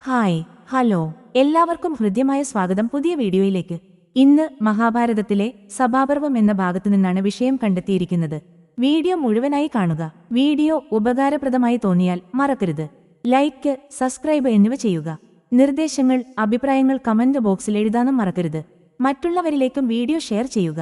Hi hello എല്ലാവർക്കും ഹൃദ്യമായ സ്വാഗതം പുതിയ വീഡിയോയിലേക്ക്. ഇന്ന് മഹാഭാരതത്തിലെ സഭാപർവം എന്ന ഭാഗത്തു നിന്നാണ് വിഷയം കണ്ടെത്തിയിരിക്കുന്നത്. വീഡിയോ മുഴുവനായി കാണുക. വീഡിയോ ഉപകാരപ്രദമായി തോന്നിയാൽ മറക്കരുത് ലൈക്ക്, സബ്സ്ക്രൈബ് എന്നിവ ചെയ്യുക. നിർദ്ദേശങ്ങൾ, അഭിപ്രായങ്ങൾ കമന്റ് ബോക്സിൽ എഴുതാനും മറക്കരുത്. മറ്റുള്ളവരിലേക്കും വീഡിയോ ഷെയർ ചെയ്യുക.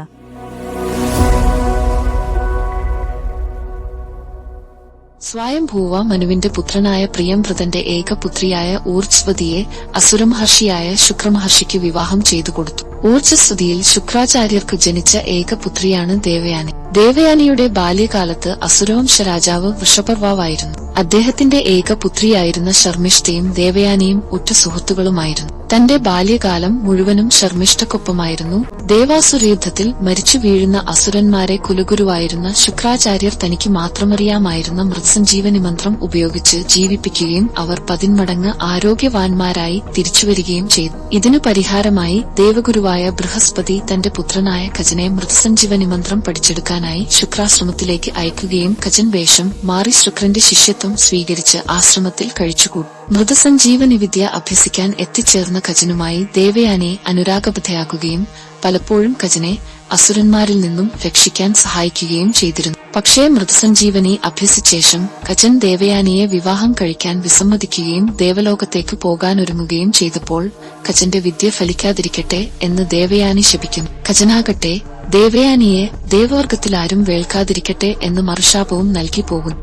സ്വയംഭൂവ മനുവിന്റെ പുത്രനായ പ്രിയംവ്രതന്റെ ഏകപുത്രിയായ ഊർജ്വതിയെ അസുരമഹർഷിയായ ശുക്രമഹർഷിക്ക് വിവാഹം ചെയ്തു കൊടുത്തു. ഊർജ്ജസ്വതിയിൽ ശുക്രാചാര്യർക്ക് ജനിച്ച ഏകപുത്രിയാണ് ദേവയാനി. ദേവയാനിയുടെ ബാല്യകാലത്ത് അസുരവംശ രാജാവ് വൃഷപർവാവായിരുന്നു. അദ്ദേഹത്തിന്റെ ഏകപുത്രിയായിരുന്ന ശർമ്മിഷ്ഠയും ദേവയാനിയും ഉറ്റ സുഹൃത്തുക്കളുമായിരുന്നു. തന്റെ ബാല്യകാലം മുഴുവനും ശർമ്മിഷ്ഠക്കൊപ്പമായിരുന്നു. ദേവാസുരയുദ്ധത്തിൽ മരിച്ചു വീഴുന്ന അസുരന്മാരെ കുലഗുരുവായിരുന്ന ശുക്രാചാര്യർ തനിക്ക് മാത്രമറിയാമായിരുന്ന മൃത്സഞ്ജീവനി മന്ത്രം ഉപയോഗിച്ച് ജീവിപ്പിക്കുകയും അവർ 10 മടങ്ങ് ആരോഗ്യവാന്മാരായി തിരിച്ചുവരികയും ചെയ്തു. ഇതിനു പരിഹാരമായി ദേവഗുരുവായ ബൃഹസ്പതി തന്റെ പുത്രനായ കജനെ മൃത്സഞ്ജീവനി മന്ത്രം പഠിച്ചെടുക്കാനായി ശുക്രാശ്രമത്തിലേക്ക് അയക്കുകയും കജൻ വേഷം മാറി ശുക്രന്റെ ശിഷ്യത്വം സ്വീകരിച്ച് ആശ്രമത്തിൽ കഴിച്ചുകൂട്ടി. മൃതസഞ്ജീവനി വിദ്യ അഭ്യസിക്കാൻ എത്തിച്ചേർന്ന കജനുമായി ദേവയാനിയെ അനുരാഗബദ്ധയാക്കുകയും പലപ്പോഴും കജനെ അസുരന്മാരിൽ നിന്നും രക്ഷിക്കാൻ സഹായിക്കുകയും ചെയ്തിരുന്നു. പക്ഷേ മൃതസഞ്ജീവനി അഭ്യസിച്ചശേഷം കജൻ ദേവയാനിയെ വിവാഹം കഴിക്കാൻ വിസമ്മതിക്കുകയും ദേവലോകത്തേക്ക് പോകാനൊരുങ്ങുകയും ചെയ്തപ്പോൾ കജന്റെ വിദ്യ ഫലിക്കാതിരിക്കട്ടെ എന്ന് ദേവയാനി ശപിക്കുന്നു. കജനാകട്ടെ ദേവയാനിയെ ദേവവർഗത്തിലാരും വേൾക്കാതിരിക്കട്ടെ എന്ന് മറുശാപവും നൽകി പോകുന്നു.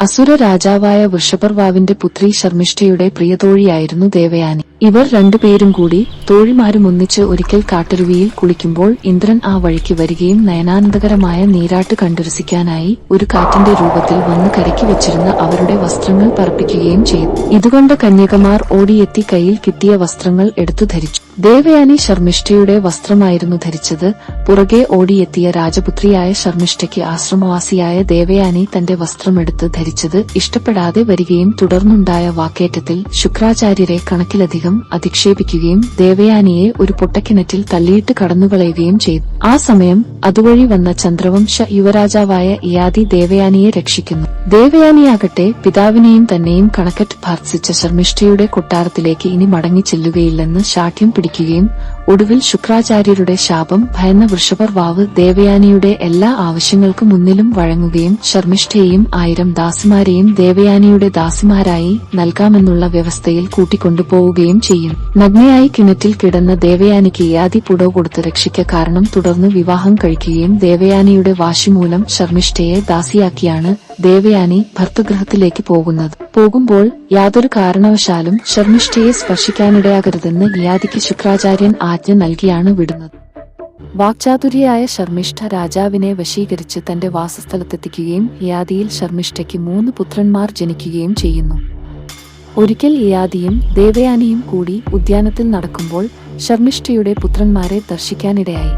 അസുര രാജാവായ വൃഷപർവാവിന്റെ പുത്രി ശർമ്മിഷ്ഠയുടെ പ്രിയതോഴിയായിരുന്നു ദേവയാനി. ഇവർ രണ്ടുപേരും കൂടി തോഴിമാരും ഒന്നിച്ച് ഒരിക്കൽ കാട്ടരുവിയിൽ കുളിക്കുമ്പോൾ ഇന്ദ്രൻ ആ വഴിക്ക് വരികയും നയനാനന്ദകരമായ നീരാട്ട് കണ്ടുരസിക്കാനായി ഒരു കാറ്റിന്റെ രൂപത്തിൽ വന്ന് കരയ്ക്ക് വെച്ചിരുന്ന അവരുടെ വസ്ത്രങ്ങൾ പറപ്പിക്കുകയും ചെയ്തു. ഇതുകൊണ്ട് കന്യകമാർ ഓടിയെത്തി കയ്യിൽ കിട്ടിയ വസ്ത്രങ്ങൾ എടുത്തു ധരിച്ചു. ദേവയാനി ശർമ്മിഷ്ഠയുടെ വസ്ത്രമായിരുന്നു ധരിച്ചത്. പുറകെ ഓടിയെത്തിയ രാജപുത്രിയായ ശർമ്മിഷ്ഠയ്ക്ക് ആശ്രമവാസിയായ ദേവയാനി തന്റെ വസ്ത്രമെടുത്ത് ധരിച്ചത് ഇഷ്ടപ്പെടാതെ വരികയും തുടർന്നുണ്ടായ വാക്കേറ്റത്തിൽ ശുക്രാചാര്യരെ കണക്കിലധികം അധിക്ഷേപിക്കുകയും ദേവയാനിയെ ഒരു പൊട്ടക്കിണറ്റിൽ തള്ളിയിട്ട് കടന്നുകളയുകയും ചെയ്തു. ആ സമയം അതുവഴി വന്ന ചന്ദ്രവംശ യുവരാജാവായ യയാതി ദേവയാനിയെ രക്ഷിക്കുന്നു. ദേവയാനിയാകട്ടെ പിതാവിനെയും തന്നെയും കണക്കറ്റ് ഭർത്തിച്ച ശർമ്മിഷ്ഠയുടെ കൊട്ടാരത്തിലേക്ക് ഇനി മടങ്ങി ചെല്ലുകയില്ലെന്ന് ശാഠ്യം പിടിക്കുകയും ഒടുവിൽ ശുക്രാചാര്യരുടെ ശാപം ഭയന്ന വൃഷപർവാവ് ദേവയാനിയുടെ എല്ലാ ആവശ്യങ്ങൾക്കും മുന്നിലും വഴങ്ങുകയും ശർമ്മിഷ്ഠയെയും 1000 ദാസിമാരെയും ദേവയാനിയുടെ ദാസിമാരായി നൽകാമെന്നുള്ള വ്യവസ്ഥയിൽ കൂട്ടിക്കൊണ്ടുപോവുകയും ചെയ്യും. നഗ്നയായി കിണറ്റിൽ കിടന്ന ദേവയാനിക്ക് യയാതി പുടവ് കൊടുത്ത് രക്ഷിക്ക കാരണം തുടർന്ന് വിവാഹം കഴിക്കുകയും ദേവയാനിയുടെ വാശിമൂലം ശർമ്മിഷ്ഠയെ ദാസിയാക്കിയാണ് ദേവയാനി ഭർതൃഗൃഹത്തിലേക്ക് പോകുന്നത്. പോകുമ്പോൾ യാതൊരു കാരണവശാലും ശർമ്മിഷ്ഠയെ സ്പർശിക്കാനിടയാകരുതെന്ന് യയാതിക്ക് ശുക്രാചാര്യൻ ആജ്ഞ നൽകിയാണ് വിടുന്നത്. വാക്ചാതുരിയായ ശർമ്മിഷ്ഠ രാജാവിനെ വശീകരിച്ച് തന്റെ വാസസ്ഥലത്തെത്തിക്കുകയും യയാതിയിൽ ശർമ്മിഷ്ഠയ്ക്ക് 3 പുത്രന്മാർ ജനിക്കുകയും ചെയ്യുന്നു. ഒരിക്കൽ യയാതിയും ദേവയാനിയും കൂടി ഉദ്യാനത്തിൽ നടക്കുമ്പോൾ ശർമ്മിഷ്ഠയുടെ പുത്രന്മാരെ ദർശിക്കാനിടയായി.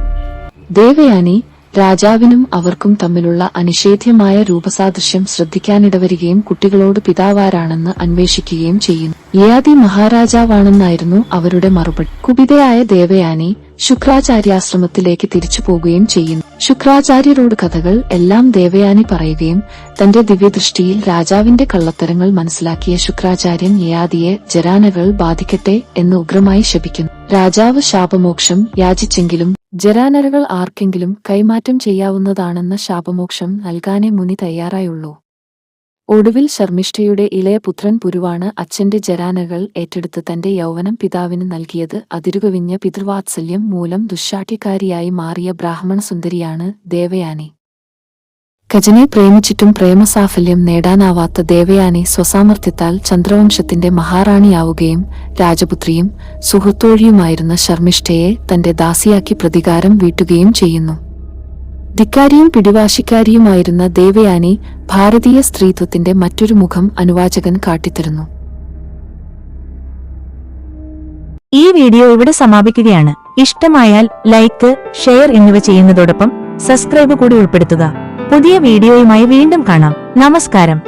ദേവയാനി രാജാവിനും അവർക്കും തമ്മിലുള്ള അനിഷേധ്യമായ രൂപസാദൃശ്യം ശ്രദ്ധിക്കാനിടവരികയും കുട്ടികളോട് പിതാവാരാണെന്ന് അന്വേഷിക്കുകയും ചെയ്യുന്നു. യയാതി മഹാരാജാവാണെന്നായിരുന്നു അവരുടെ മറുപടി. കുപിതയായ ദേവയാനി ശുക്രാചാര്യാശ്രമത്തിലേക്ക് തിരിച്ചു പോകുകയും ചെയ്യുന്നു. ശുക്രാചാര്യരോട് കഥകൾ എല്ലാം ദേവയാനി പറയുകയും തന്റെ ദിവ്യദൃഷ്ടിയിൽ രാജാവിന്റെ കള്ളത്തരങ്ങൾ മനസ്സിലാക്കിയ ശുക്രാചാര്യൻ യയാതിയെ ജരാനകൾ ബാധിക്കട്ടെ എന്ന് ഉഗ്രമായി ശപിക്കുന്നു. രാജാവ് ശാപമോക്ഷം യാചിച്ചെങ്കിലും ജരാനരകൾ ആർക്കെങ്കിലും കൈമാറ്റം ചെയ്യാവുന്നതാണെന്ന ശാപമോക്ഷം നൽകാനേ മുനി തയ്യാറായുള്ളൂ. ഒടുവിൽ ശർമ്മിഷ്ഠയുടെ ഇളയ പുത്രൻ പുരുവാണ് അച്ഛന്റെ ജരാനകൾ ഏറ്റെടുത്ത് തന്റെ യൗവനം പിതാവിന് നൽകിയത്. അതിരുകവിഞ്ഞ പിതൃവാത്സല്യം മൂലം ദുശ്ശാഠ്യക്കാരിയായി മാറിയ ബ്രാഹ്മണ സുന്ദരിയാണ് ദേവയാനി. കജനെ പ്രേമിച്ചിട്ടും പ്രേമസാഫല്യം നേടാനാവാത്ത ദേവയാനി സ്വസാമർത്ഥ്യത്താൽ ചന്ദ്രവംശത്തിന്റെ മഹാറാണിയാവുകയും രാജപുത്രിയും സുഹൃത്തോഴിയുമായിരുന്ന ശർമ്മിഷ്ഠയെ തന്റെ ദാസിയാക്കി പ്രതികാരം വീട്ടുകയും ചെയ്യുന്നു. ധിക്കാരിയും പിടിവാശിക്കാരിയുമായിരുന്ന ദേവയാനി ഭാരതീയ സ്ത്രീത്വത്തിന്റെ മറ്റൊരു മുഖം അനുവാചകൻ കാട്ടിത്തരുന്നു. ഈ വീഡിയോ ഇവിടെ സമാപിക്കുകയാണ്. ഇഷ്ടമായാൽ ലൈക്ക്, ഷെയർ എന്നിവ ചെയ്യുന്നതോടൊപ്പം സബ്സ്ക്രൈബ് കൂടി ഉൾപ്പെടുത്തുക. പുതിയ വീഡിയോയുമായി വീണ്ടും കാണാം. നമസ്കാരം.